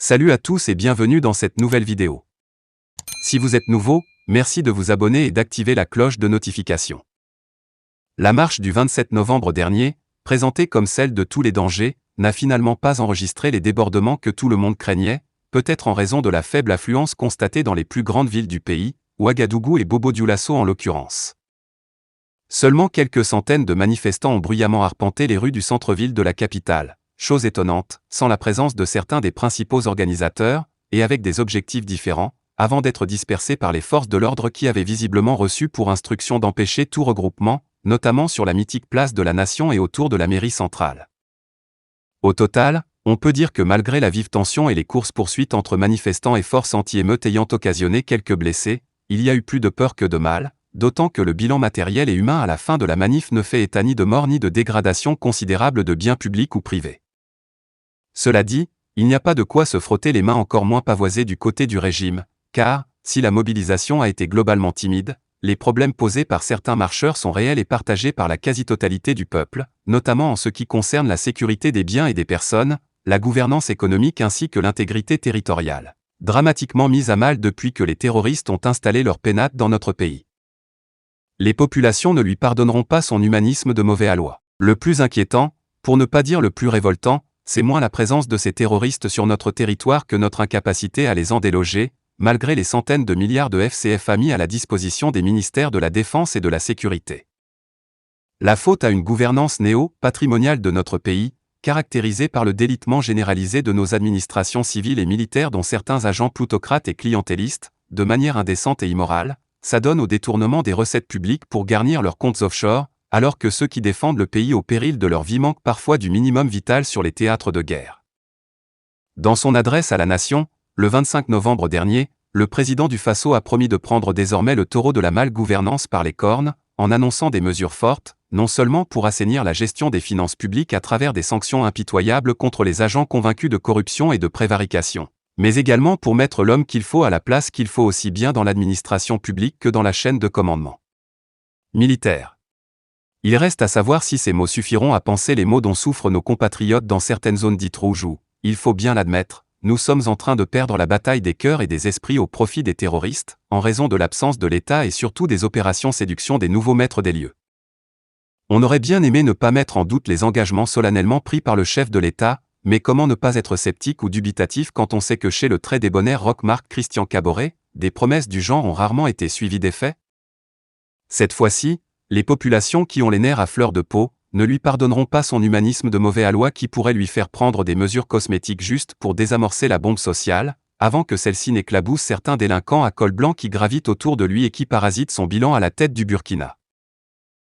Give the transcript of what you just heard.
Salut à tous et bienvenue dans cette nouvelle vidéo. Si vous êtes nouveau, merci de vous abonner et d'activer la cloche de notification. La marche du 27 novembre dernier, présentée comme celle de tous les dangers, n'a finalement pas enregistré les débordements que tout le monde craignait, peut-être en raison de la faible affluence constatée dans les plus grandes villes du pays, Ouagadougou et Bobo-Dioulasso en l'occurrence. Seulement quelques centaines de manifestants ont bruyamment arpenté les rues du centre-ville de la capitale. Chose étonnante, sans la présence de certains des principaux organisateurs, et avec des objectifs différents, avant d'être dispersés par les forces de l'ordre qui avaient visiblement reçu pour instruction d'empêcher tout regroupement, notamment sur la mythique place de la Nation et autour de la mairie centrale. Au total, on peut dire que malgré la vive tension et les courses-poursuites entre manifestants et forces anti-émeutes ayant occasionné quelques blessés, il y a eu plus de peur que de mal, d'autant que le bilan matériel et humain à la fin de la manif ne fait état ni de mort ni de dégradation considérable de biens publics ou privés. Cela dit, il n'y a pas de quoi se frotter les mains encore moins pavoisées du côté du régime, car, si la mobilisation a été globalement timide, les problèmes posés par certains marcheurs sont réels et partagés par la quasi-totalité du peuple, notamment en ce qui concerne la sécurité des biens et des personnes, la gouvernance économique ainsi que l'intégrité territoriale, dramatiquement mise à mal depuis que les terroristes ont installé leur pénate dans notre pays. Les populations ne lui pardonneront pas son humanisme de mauvais aloi. Le plus inquiétant, pour ne pas dire le plus révoltant, c'est moins la présence de ces terroristes sur notre territoire que notre incapacité à les en déloger, malgré les centaines de milliards de FCFA mis à la disposition des ministères de la Défense et de la Sécurité. La faute à une gouvernance néo-patrimoniale de notre pays, caractérisée par le délitement généralisé de nos administrations civiles et militaires dont certains agents plutocrates et clientélistes, de manière indécente et immorale, s'adonnent au détournement des recettes publiques pour garnir leurs comptes offshore, alors que ceux qui défendent le pays au péril de leur vie manquent parfois du minimum vital sur les théâtres de guerre. Dans son adresse à la nation, le 25 novembre dernier, le président du Faso a promis de prendre désormais le taureau de la malgouvernance par les cornes, en annonçant des mesures fortes, non seulement pour assainir la gestion des finances publiques à travers des sanctions impitoyables contre les agents convaincus de corruption et de prévarication, mais également pour mettre l'homme qu'il faut à la place qu'il faut aussi bien dans l'administration publique que dans la chaîne de commandement militaire. Il reste à savoir si ces mots suffiront à panser les maux dont souffrent nos compatriotes dans certaines zones dites rouges où, il faut bien l'admettre, nous sommes en train de perdre la bataille des cœurs et des esprits au profit des terroristes, en raison de l'absence de l'État et surtout des opérations séduction des nouveaux maîtres des lieux. On aurait bien aimé ne pas mettre en doute les engagements solennellement pris par le chef de l'État, mais comment ne pas être sceptique ou dubitatif quand on sait que chez le très débonnaire rock-marc Christian Caboret, des promesses du genre ont rarement été suivies d'effets? Cette fois-ci, les populations qui ont les nerfs à fleur de peau ne lui pardonneront pas son humanisme de mauvais aloi qui pourrait lui faire prendre des mesures cosmétiques justes pour désamorcer la bombe sociale, avant que celle-ci n'éclabousse certains délinquants à col blanc qui gravitent autour de lui et qui parasitent son bilan à la tête du Burkina.